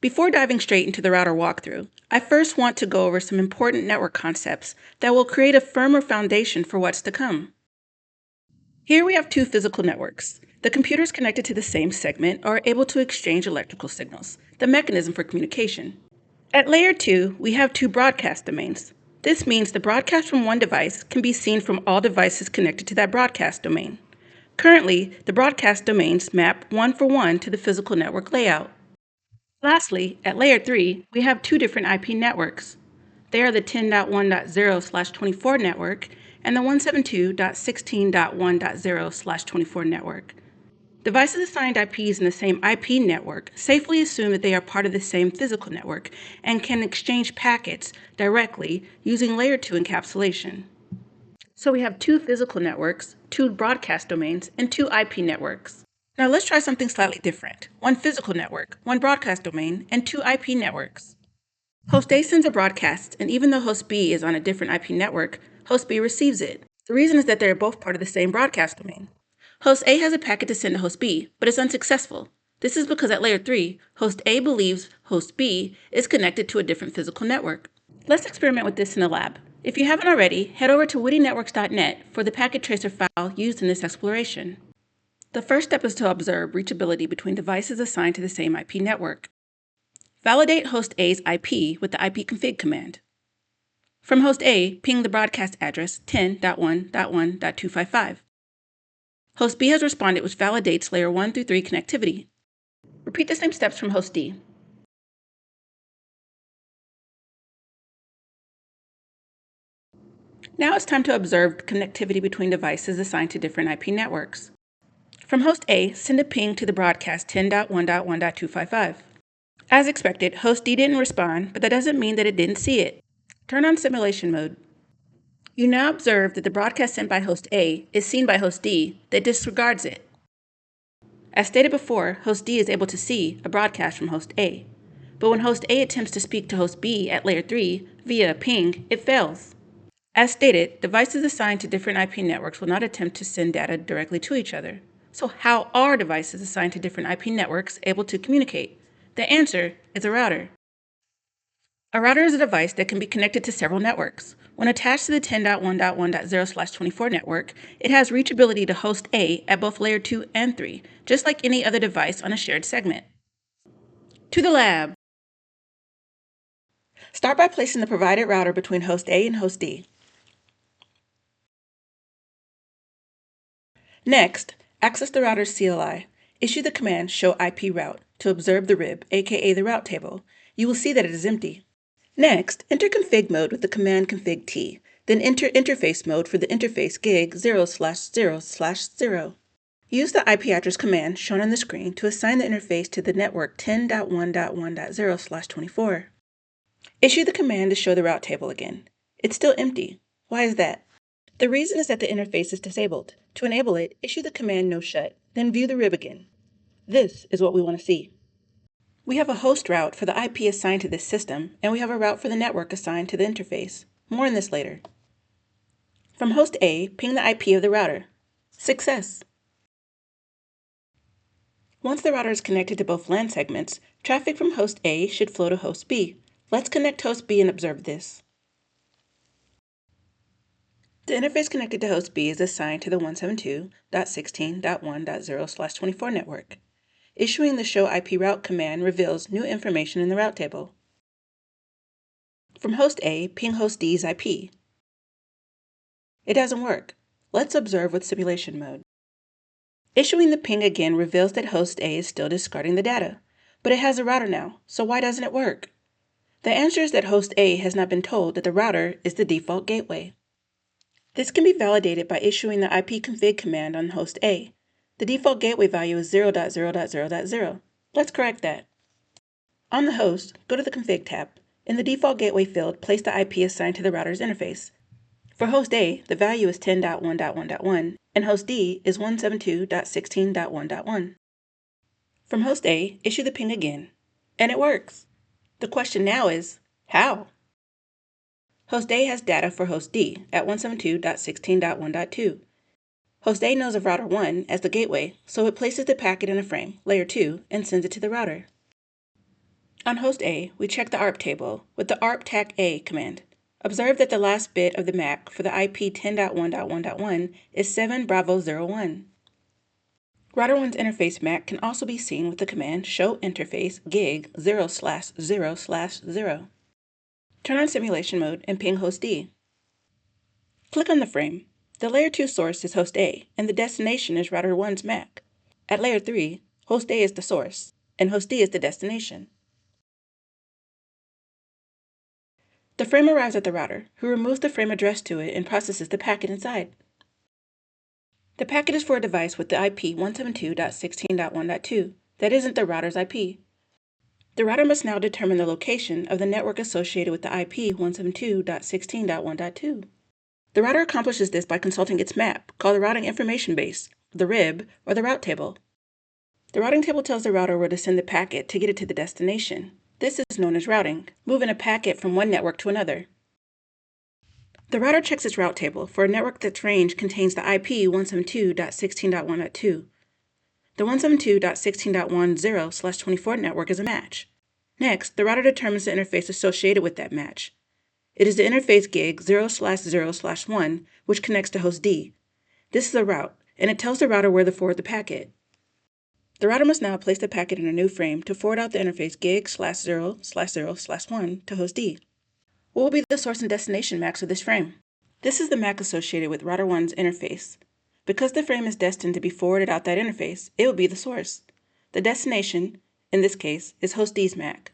Before diving straight into the router walkthrough, I first want to go over some important network concepts that will create a firmer foundation for what's to come. Here we have two physical networks. The computers connected to the same segment are able to exchange electrical signals, the mechanism for communication. At layer 2, we have two broadcast domains. This means the broadcast from one device can be seen from all devices connected to that broadcast domain. Currently, the broadcast domains map one for one to the physical network layout. Lastly, at layer 3, we have two different IP networks. They are the 10.1.0/24 network and the 172.16.1.0/24 network. Devices assigned IPs in the same IP network safely assume that they are part of the same physical network and can exchange packets directly using layer 2 encapsulation. So we have two physical networks, two broadcast domains, and two IP networks. Now let's try something slightly different. One physical network, one broadcast domain, and two IP networks. Host A sends a broadcast, and even though host B is on a different IP network, host B receives it. The reason is that they're both part of the same broadcast domain. Host A has a packet to send to host B, but it's unsuccessful. This is because at layer 3, host A believes host B is connected to a different physical network. Let's experiment with this in the lab. If you haven't already, head over to wittynetworks.net for the packet tracer file used in this exploration. The first step is to observe reachability between devices assigned to the same IP network. Validate host A's IP with the ipconfig command. From host A, ping the broadcast address 10.1.1.255. Host B has responded, which validates layer 1 through 3 connectivity. Repeat the same steps from host D. Now it's time to observe connectivity between devices assigned to different IP networks. From host A, send a ping to the broadcast 10.1.1.255. As expected, host D didn't respond, but that doesn't mean that it didn't see it. Turn on simulation mode. You now observe that the broadcast sent by host A is seen by host D that disregards it. As stated before, host D is able to see a broadcast from host A. But when host A attempts to speak to host B at layer 3 via a ping, it fails. As stated, devices assigned to different IP networks will not attempt to send data directly to each other. So how are devices assigned to different IP networks able to communicate? The answer is a router. A router is a device that can be connected to several networks. When attached to the 10.1.1.0/24 network, it has reachability to host A at both layer 2 and 3, just like any other device on a shared segment. To the lab. Start by placing the provided router between host A and host D. Next, access the router's CLI. Issue the command show IP route to observe the RIB, aka the route table. You will see that it is empty. Next, enter config mode with the command config t, then enter interface mode for the interface gig 0/0/0. Use the IP address command shown on the screen to assign the interface to the network 10.1.1.0/24. Issue the command to show the route table again. It's still empty. Why is that? The reason is that the interface is disabled. To enable it, issue the command no shut, then view the RIB again. This is what we want to see. We have a host route for the IP assigned to this system, and we have a route for the network assigned to the interface. More on this later. From host A, ping the IP of the router. Success! Once the router is connected to both LAN segments, traffic from host A should flow to host B. Let's connect to host B and observe this. The interface connected to host B is assigned to the 172.16.1.0/24 network. Issuing the show IP route command reveals new information in the route table. From host A, ping host D's IP. It doesn't work. Let's observe with simulation mode. Issuing the ping again reveals that host A is still discarding the data, but it has a router now, so why doesn't it work? The answer is that host A has not been told that the router is the default gateway. This can be validated by issuing the ipconfig command on host A. The default gateway value is 0.0.0.0. Let's correct that. On the host, go to the config tab. In the default gateway field, place the IP assigned to the router's interface. For host A, the value is 10.1.1.1, and host D is 172.16.1.1. From host A, issue the ping again, and it works. The question now is, how? Host A has data for host D at 172.16.1.2. Host A knows of router 1 as the gateway, so it places the packet in a frame, layer 2, and sends it to the router. On host A, we check the ARP table with the arp-tac-a command. Observe that the last bit of the MAC for the IP 10.1.1.1 is 7 Bravo 01. Router 1's interface MAC can also be seen with the command show interface gig 0/0/0. Turn on simulation mode and ping host D. Click on the frame. The layer 2 source is host A, and the destination is router 1's MAC. At layer 3, host A is the source, and host D is the destination. The frame arrives at the router, who removes the frame addressed to it and processes the packet inside. The packet is for a device with the IP 172.16.1.2 that isn't the router's IP. The router must now determine the location of the network associated with the IP 172.16.1.2. The router accomplishes this by consulting its map, called the routing information base, the RIB, or the route table. The routing table tells the router where to send the packet to get it to the destination. This is known as routing, moving a packet from one network to another. The router checks its route table for a network that's range contains the IP 172.16.1.2. The 172.16.10/24 network is a match. Next, the router determines the interface associated with that match. It is the interface gig 0/0/1, which connects to host D. This is a route, and it tells the router where to forward the packet. The router must now place the packet in a new frame to forward out the interface gig /0/0/1 to host D. What will be the source and destination MACs of this frame? This is the MAC associated with router 1's interface. Because the frame is destined to be forwarded out that interface, it will be the source. The destination, in this case, is host D's MAC.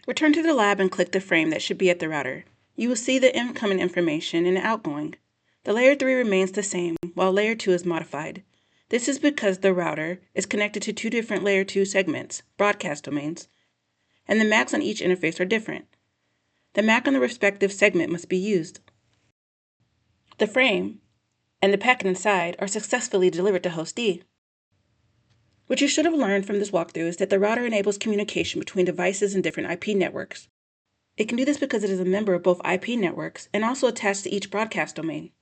Return to the lab and click the frame that should be at the router. You will see the incoming information and the outgoing. The layer 3 remains the same, while layer 2 is modified. This is because the router is connected to two different layer 2 segments, broadcast domains, and the MACs on each interface are different. The MAC on the respective segment must be used. The frame and the packet inside are successfully delivered to host D. What you should have learned from this walkthrough is that the router enables communication between devices in different IP networks. It can do this because it is a member of both IP networks and also attached to each broadcast domain.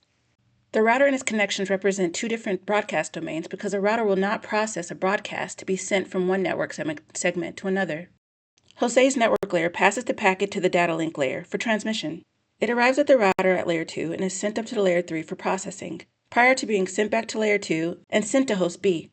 The router and its connections represent two different broadcast domains because a router will not process a broadcast to be sent from one network segment to another. Host A's network layer passes the packet to the data link layer for transmission. It arrives at the router at layer 2 and is sent up to the layer 3 for processing, prior to being sent back to layer 2 and sent to host B.